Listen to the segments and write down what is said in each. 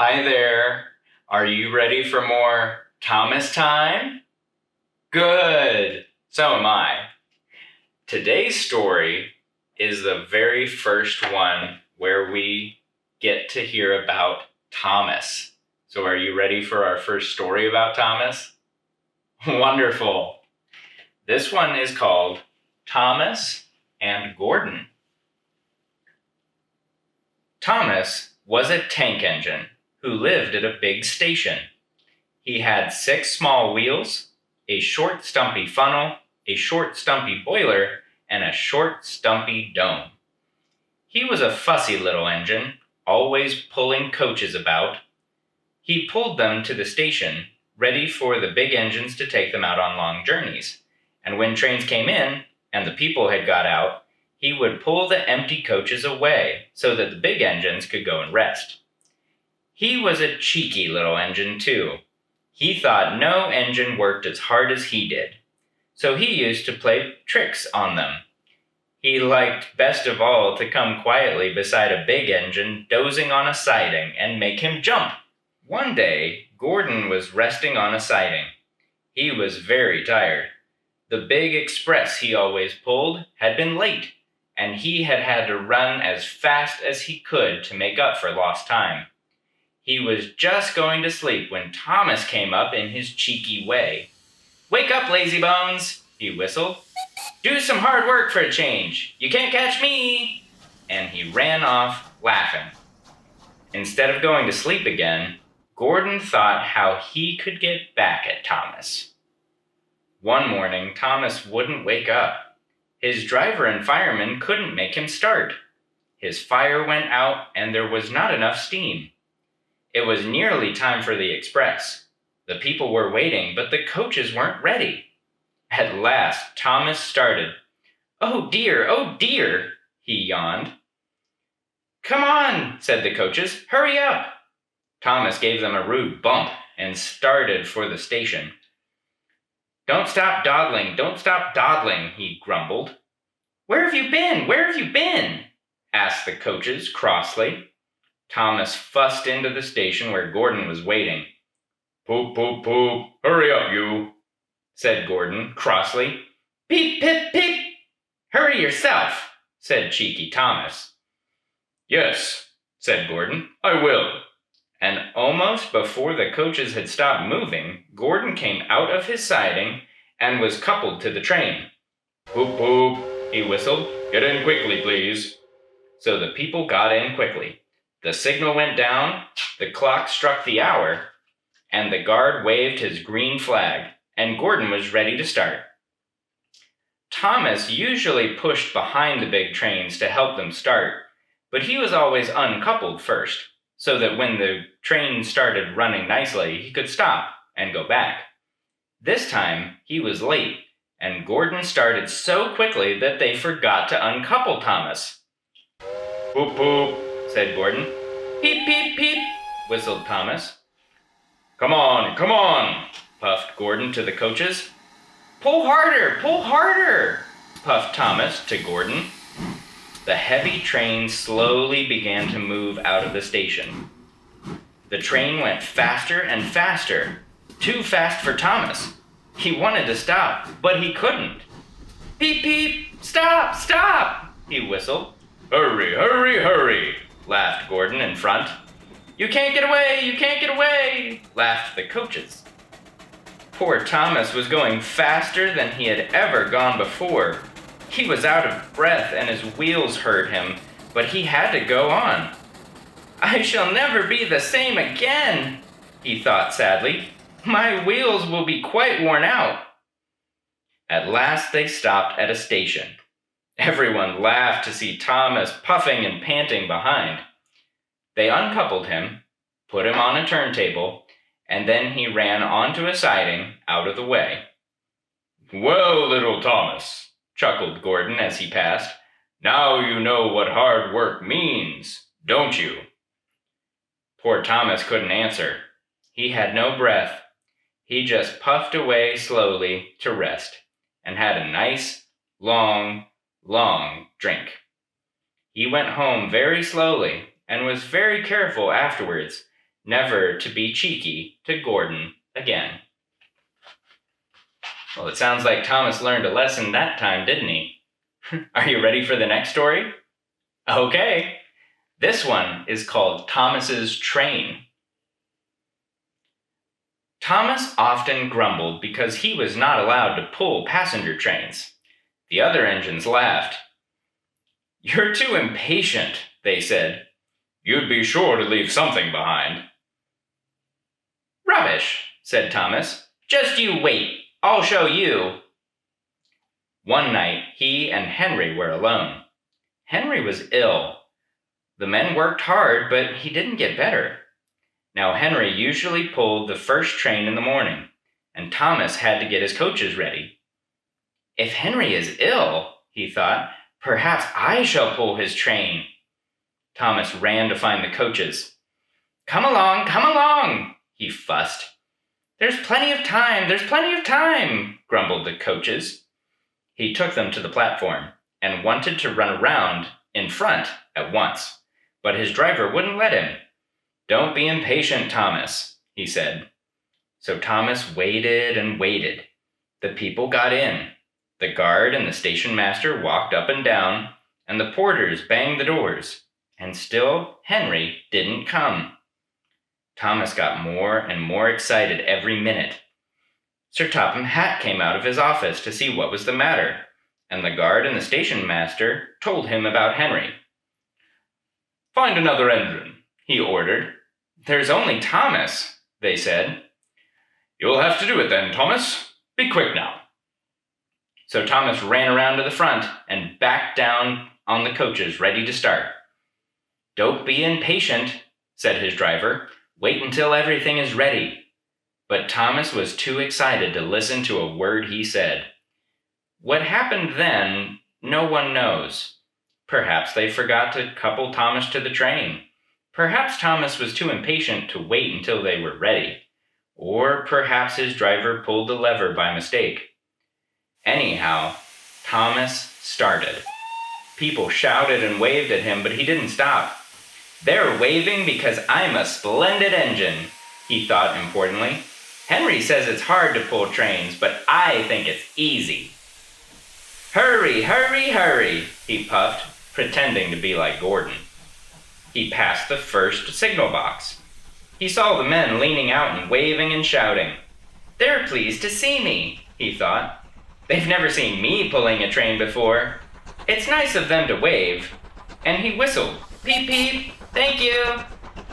Hi there. Are you ready for more Thomas time? Good. So am I. Today's story is the very first one where we get to hear about Thomas. So are you ready for our first story about Thomas? Wonderful. This one is called Thomas and Gordon. Thomas was a tank engine who lived at a big station. He had 6 small wheels, a short stumpy funnel, a short stumpy boiler, and a short stumpy dome. He was a fussy little engine, always pulling coaches about. He pulled them to the station, ready for the big engines to take them out on long journeys. And when trains came in, and the people had got out, he would pull the empty coaches away so that the big engines could go and rest. He was a cheeky little engine, too. He thought no engine worked as hard as he did, so he used to play tricks on them. He liked best of all to come quietly beside a big engine dozing on a siding and make him jump. One day, Gordon was resting on a siding. He was very tired. The big express he always pulled had been late, and he had had to run as fast as he could to make up for lost time. He was just going to sleep when Thomas came up in his cheeky way. "Wake up, lazy bones," he whistled. "Do some hard work for a change. You can't catch me." And he ran off, laughing. Instead of going to sleep again, Gordon thought how he could get back at Thomas. One morning, Thomas wouldn't wake up. His driver and fireman couldn't make him start. His fire went out and there was not enough steam. It was nearly time for the express. The people were waiting, but the coaches weren't ready. At last, Thomas started. Oh dear, he yawned. "Come on," said the coaches, "hurry up." Thomas gave them a rude bump and started for the station. Don't stop dawdling, he grumbled. Where have you been? Asked the coaches crossly. Thomas fussed into the station where Gordon was waiting. Poop, poop, poop, hurry up, you, said Gordon crossly. Peep, pip, peep, hurry yourself, said cheeky Thomas. Yes, said Gordon, I will. And almost before the coaches had stopped moving, Gordon came out of his siding and was coupled to the train. Poop, poop, he whistled. Get in quickly, please. So the people got in quickly. The signal went down, the clock struck the hour, and the guard waved his green flag, and Gordon was ready to start. Thomas usually pushed behind the big trains to help them start, but he was always uncoupled first, so that when the train started running nicely, he could stop and go back. This time, he was late, and Gordon started so quickly that they forgot to uncouple Thomas. Poop, poop, said Gordon. Peep, peep, peep, whistled Thomas. Come on, puffed Gordon to the coaches. Pull harder, puffed Thomas to Gordon. The heavy train slowly began to move out of the station. The train went faster and faster, too fast for Thomas. He wanted to stop, but he couldn't. Peep, peep, stop, he whistled. Hurry, laughed Gordon in front. You can't get away, laughed the coaches. Poor Thomas was going faster than he had ever gone before. He was out of breath and his wheels hurt him, but he had to go on. I shall never be the same again, he thought sadly. My wheels will be quite worn out. At last they stopped at a station. Everyone laughed to see Thomas puffing and panting behind. They uncoupled him, put him on a turntable, and then he ran onto a siding out of the way. Well, little Thomas, chuckled Gordon as he passed, now you know what hard work means, don't you? Poor Thomas couldn't answer. He had no breath. He just puffed away slowly to rest and had a nice, long drink. He went home very slowly and was very careful afterwards never to be cheeky to Gordon again. Well, it sounds like Thomas learned a lesson that time, didn't he? Are you ready for the next story? Okay. This one is called Thomas's Train. Thomas often grumbled because he was not allowed to pull passenger trains. The other engines laughed. "You're too impatient," they said. "You'd be sure to leave something behind." "Rubbish," said Thomas. "Just you wait. I'll show you." One night, he and Henry were alone. Henry was ill. The men worked hard, but he didn't get better. Now, Henry usually pulled the first train in the morning, and Thomas had to get his coaches ready. "If Henry is ill," he thought, "perhaps I shall pull his train." Thomas ran to find the coaches. Come along," he fussed. There's plenty of time, grumbled the coaches. He took them to the platform and wanted to run around in front at once, but his driver wouldn't let him. "Don't be impatient, Thomas," he said. So Thomas waited and waited. The people got in. The guard and the station master walked up and down, and the porters banged the doors, and still Henry didn't come. Thomas got more and more excited every minute. Sir Topham Hatt came out of his office to see what was the matter, and the guard and the station master told him about Henry. "Find another engine," he ordered. "There's only Thomas," they said. "You'll have to do it then, Thomas. Be quick now." So Thomas ran around to the front and backed down on the coaches, ready to start. "Don't be impatient," said his driver. "Wait until everything is ready." But Thomas was too excited to listen to a word he said. What happened then, no one knows. Perhaps they forgot to couple Thomas to the train. Perhaps Thomas was too impatient to wait until they were ready. Or perhaps his driver pulled the lever by mistake. Anyhow, Thomas started. People shouted and waved at him, but he didn't stop. "They're waving because I'm a splendid engine," he thought importantly. "Henry says it's hard to pull trains, but I think it's easy." "Hurry, hurry, hurry," he puffed, pretending to be like Gordon. He passed the first signal box. He saw the men leaning out and waving and shouting. "They're pleased to see me," he thought. "They've never seen me pulling a train before. It's nice of them to wave." And he whistled, "Peep, peep, thank you,"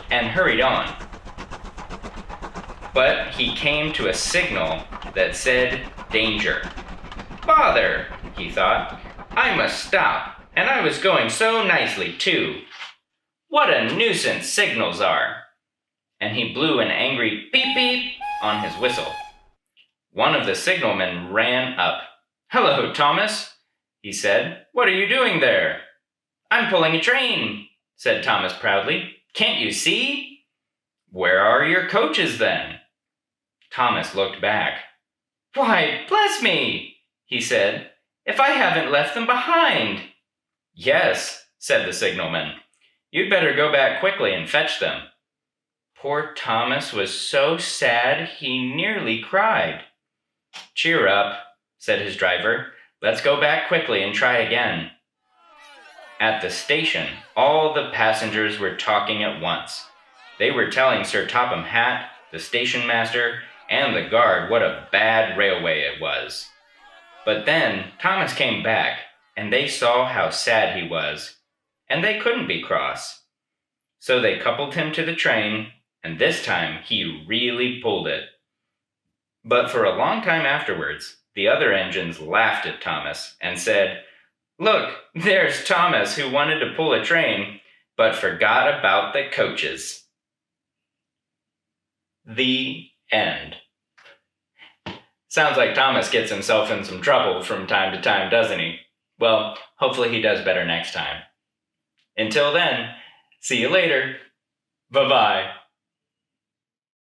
and hurried on. But he came to a signal that said danger. "Bother," he thought. "I must stop, and I was going so nicely, too. What a nuisance signals are." And he blew an angry beep beep on his whistle. One of the signalmen ran up. "Hello, Thomas," he said. "What are you doing there?" "I'm pulling a train," said Thomas proudly. "Can't you see?" "Where are your coaches, then?" Thomas looked back. "Why, bless me," he said, "if I haven't left them behind." "Yes," said the signalman. "You'd better go back quickly and fetch them." Poor Thomas was so sad he nearly cried. "Cheer up," said his driver. "Let's go back quickly and try again." At the station, all the passengers were talking at once. They were telling Sir Topham Hatt, the station master, and the guard what a bad railway it was. But then Thomas came back, and they saw how sad he was, and they couldn't be cross. So they coupled him to the train, and this time he really pulled it. But for a long time afterwards, the other engines laughed at Thomas and said, "Look, there's Thomas who wanted to pull a train, but forgot about the coaches." The end. Sounds like Thomas gets himself in some trouble from time to time, doesn't he? Well, hopefully he does better next time. Until then, see you later. Bye-bye.